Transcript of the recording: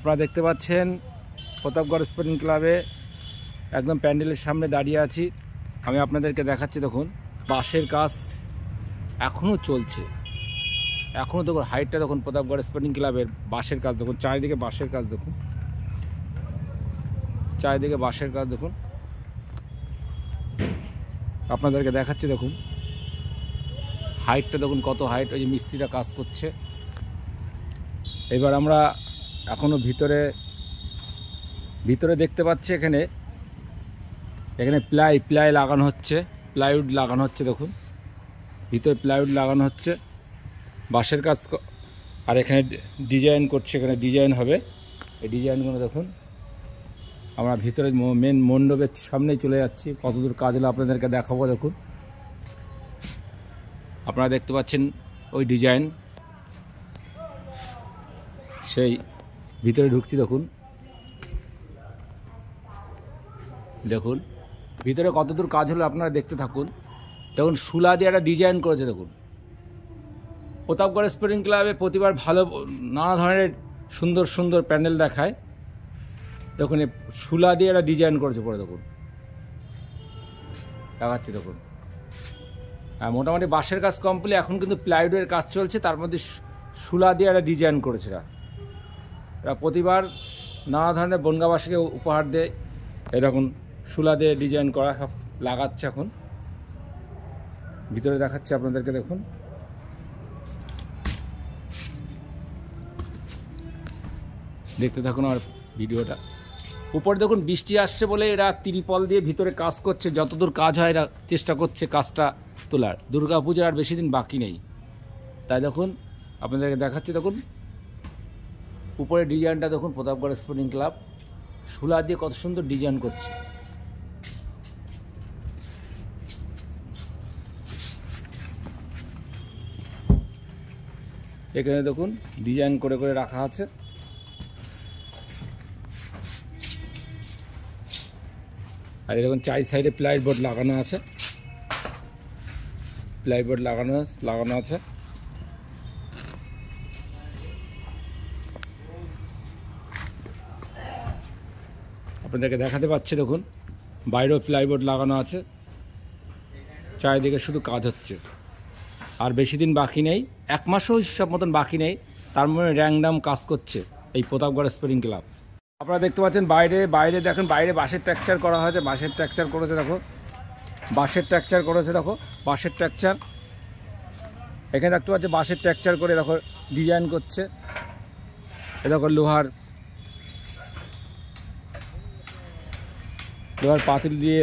আপনারা দেখতে পাচ্ছেন প্রতাপগড় স্পোর্টিং ক্লাবে একদম প্যান্ডেলের সামনে দাঁড়িয়ে আছি। আমি আপনাদেরকে দেখাচ্ছি, দেখুন বাঁশের কাজ এখনও চলছে। এখনও দেখুন হাইটটা, দেখুন প্রতাপগড় স্পোর্টিং ক্লাবের বাঁশের কাজ দেখুন, চারিদিকে বাঁশের কাজ দেখুন, চারিদিকে বাঁশের কাজ দেখুন। আপনাদেরকে দেখাচ্ছি, দেখুন হাইটটা দেখুন কত হাইট। ওই যে মিস্ত্রিরা কাজ করছে। এবার আমরা এখনও ভিতরে দেখতে পাচ্ছি, এখানে প্লাই লাগানো হচ্ছে, প্লাইউড লাগানো হচ্ছে। দেখুন ভিতরে প্লাইউড লাগানো হচ্ছে, বাঁশের কাজ। আর এখানে ডিজাইন করছে, এখানে ডিজাইন হবে। এই ডিজাইনগুলো দেখুন। আমরা ভিতরে মেন মণ্ডপের সামনেই চলে যাচ্ছি। কতদূর কাজ হলো আপনাদেরকে দেখাবো। দেখুন আপনারা দেখতে পাচ্ছেন ওই ডিজাইন, সেই ভিতরে ঢুকছি। দেখুন দেখুন ভিতরে কতদূর কাজ হলো আপনারা দেখতে থাকুন। দেখুন শুলা দিয়ে একটা ডিজাইন করেছে। দেখুন প্রতাপগড় স্পোর্টিং ক্লাবে প্রতিবার ভালো নানা ধরনের সুন্দর সুন্দর প্যান্ডেল দেখায়। দেখুন এই শুলা দিয়ে একটা ডিজাইন করেছে পরে, দেখুন দেখাচ্ছি। দেখুন মোটামুটি বাঁশের কাজ কমপ্লিট, এখন কিন্তু প্লাইউডের কাজ চলছে। তার মধ্যে শুলা দিয়ে একটা ডিজাইন করেছে। এরা প্রতিবার নানা ধরনের বনগাঁবাসীকে উপহার দেয়। এই দেখুন শুলা দিয়ে ডিজাইন করা সব লাগাচ্ছে। এখন ভিতরে দেখাচ্ছে আপনাদেরকে। দেখুন দেখতে থাকুন আর ভিডিওটা। উপরে দেখুন বৃষ্টি আসছে বলে এরা ত্রিপল দিয়ে ভিতরে কাজ করছে। যতদূর কাজ হয় এরা চেষ্টা করছে কাজটা তোলার। দুর্গাপূজার আর বেশি দিন বাকি নেই, তাই দেখুন আপনাদেরকে দেখাচ্ছি। দেখুন উপরে ডিজাইনটা দেখুন, প্রতাপগড় স্পোর্টিং ক্লাব শুলা দিয়ে কত সুন্দর ডিজাইন করছে। এখানে দেখুন ডিজাইন করে করে রাখা আছে। আর দেখুন চারি সাইডে প্লাইবোর্ড লাগানো আছে, প্লাইবোর্ড লাগানো আছে। আপনাদেরকে দেখাতে পাচ্ছি। দেখুন বাইরেও প্লাইবোর্ড লাগানো আছে, চারিদিকে শুধু কাজ হচ্ছে। আর বেশি দিন বাকি নেই, 1 মাসও হিসাব মতন বাকি নেই। তার মধ্যে র্যাংডাম কাজ করছে এই প্রতাপগড় স্পোর্টিং ক্লাব। আপনারা দেখতে পাচ্ছেন বাইরে দেখুন, বাইরে বাঁশের টেক্সচার করা হয়েছে। বাঁশের টেক্সচার করেছে, দেখো বাঁশের টেক্সচার করেছে। দেখো বাঁশের টেক্সচার এখানে দেখতে পাচ্ছি, বাঁশের টেক্সচার করে দেখো ডিজাইন করছে। এ দেখো লোহার পাতিল দিয়ে